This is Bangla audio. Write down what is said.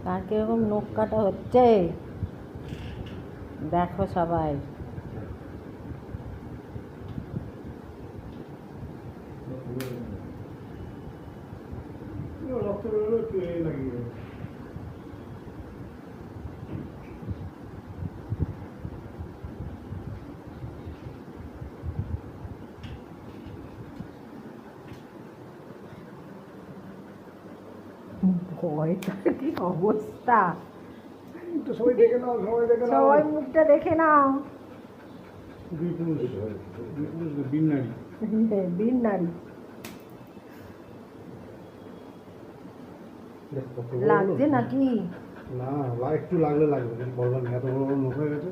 তার কিরকম নখ কাটা হচ্ছে দেখো সবাই। রক্ত বেরোলো একটু লাগিয়ে ভয়টার কি অবস্থা, সবাই দেখে নাও, সবাই দেখে নাও। সবাই মুখটা দেখে নাও। দুই পুরুষ বীর নারী। বীর নারী লাগছে নাকি? না, একটু লাগলে লাগবে, বড় এত বড় লোক হয়ে গেছে।